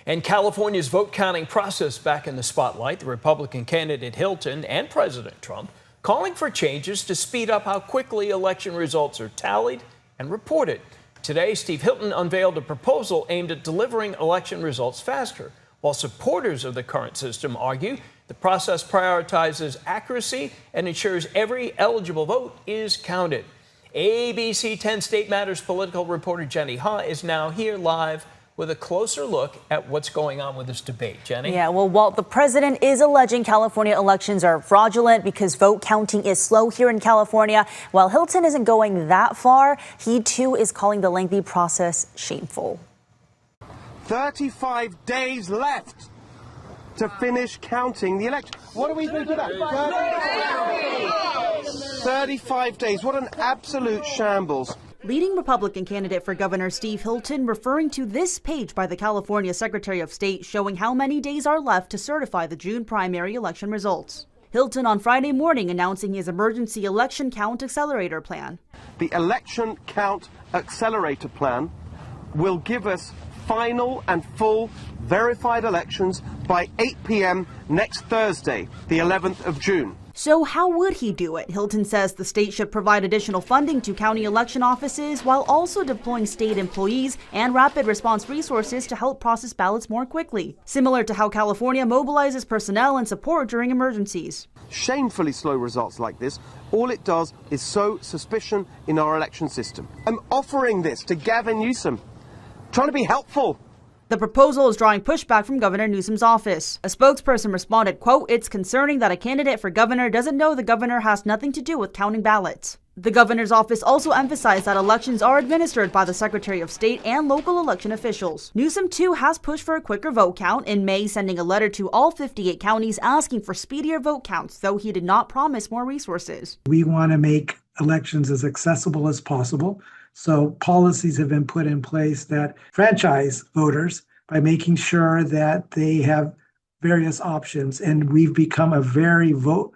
And California's vote counting process back in the spotlight. The Republican candidate Hilton and President Trump calling for changes to speed up how quickly election results are tallied and reported. Today, Steve Hilton unveiled a proposal aimed at delivering election results faster, while supporters of the current system argue the process prioritizes accuracy and ensures every eligible vote is counted. ABC 10 State Matters political reporter Jenny Ha is now here live with a closer look at what's going on with this debate. Jenny? Yeah, well, Walt, the president is alleging California elections are fraudulent because vote counting is slow here in California. While Hilton isn't going that far, he too is calling the lengthy process shameful. 35 days left to finish counting the election. What do we do to that? 35 days. What an absolute shambles. Leading Republican candidate for governor Steve Hilton referring to this page by the California Secretary of State showing how many days are left to certify the June primary election results. Hilton on Friday morning announcing his emergency election count accelerator plan. The election count accelerator plan will give us final and full verified elections by 8 p.m. next Thursday, the 11th of June. So how would he do it? Hilton says the state should provide additional funding to county election offices while also deploying state employees and rapid response resources to help process ballots more quickly, similar to how California mobilizes personnel and support during emergencies. Shamefully slow results like this, all it does is sow suspicion in our election system. I'm offering this to Gavin Newsom, trying to be helpful. The proposal is drawing pushback from Governor Newsom's office. A spokesperson responded, quote, "It's concerning that a candidate for governor doesn't know the governor has nothing to do with counting ballots." The governor's office also emphasized that elections are administered by the Secretary of State and local election officials. Newsom, too, has pushed for a quicker vote count, in May sending a letter to all 58 counties asking for speedier vote counts, though he did not promise more resources. We want to make elections as accessible as possible. So policies have been put in place that franchise voters by making sure that they have various options. And we've become a very vote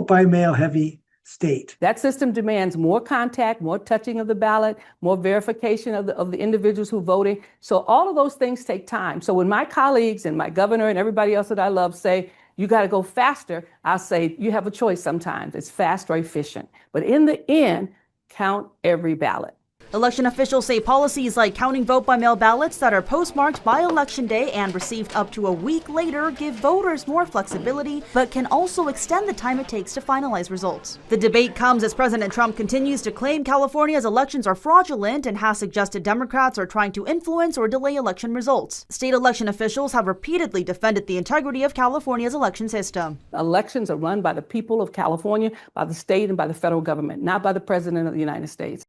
by mail heavy state. That system demands more contact, more touching of the ballot, more verification of the individuals who voted. So all of those things take time. So when my colleagues and my governor and everybody else that I love say, you got to go faster, I'll say, you have a choice sometimes. It's fast or efficient. But in the end, count every ballot. Election officials say policies like counting vote-by-mail ballots that are postmarked by Election Day and received up to a week later give voters more flexibility, but can also extend the time it takes to finalize results. The debate comes as President Trump continues to claim California's elections are fraudulent and has suggested Democrats are trying to influence or delay election results. State election officials have repeatedly defended the integrity of California's election system. Elections are run by the people of California, by the state and by the federal government, not by the President of the United States.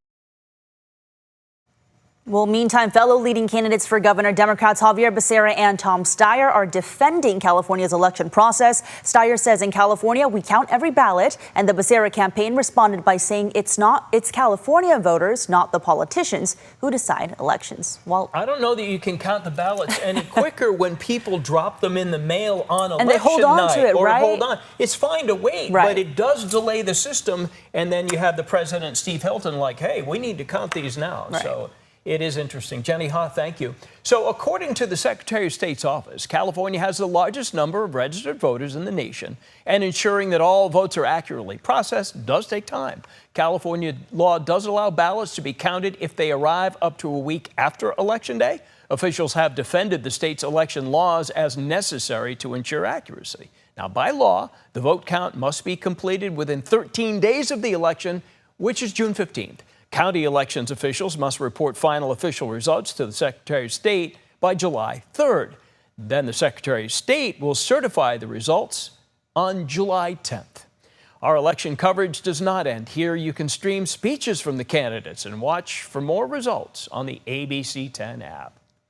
Well, meantime, fellow leading candidates for governor, Democrats Javier Becerra and Tom Steyer, are defending California's election process. Steyer says in California, we count every ballot, and the Becerra campaign responded by saying it's California voters, not the politicians, who decide elections. Well, I don't know that you can count the ballots any quicker when people drop them in the mail on election and they hold on night, to it, or right? Hold on. It's fine to wait, right, but it does delay the system. And then you have the president, Steve Hilton, like, hey, we need to count these now. Right. So it is interesting. Jenny Ha, thank you. So according to the Secretary of State's office, California has the largest number of registered voters in the nation, and ensuring that all votes are accurately processed does take time. California law does allow ballots to be counted if they arrive up to a week after Election Day. Officials have defended the state's election laws as necessary to ensure accuracy. Now, by law, the vote count must be completed within 13 days of the election, which is June 15th. County elections officials must report final official results to the Secretary of State by July 3rd. Then the Secretary of State will certify the results on July 10th. Our election coverage does not end here. You can stream speeches from the candidates and watch for more results on the ABC 10 app.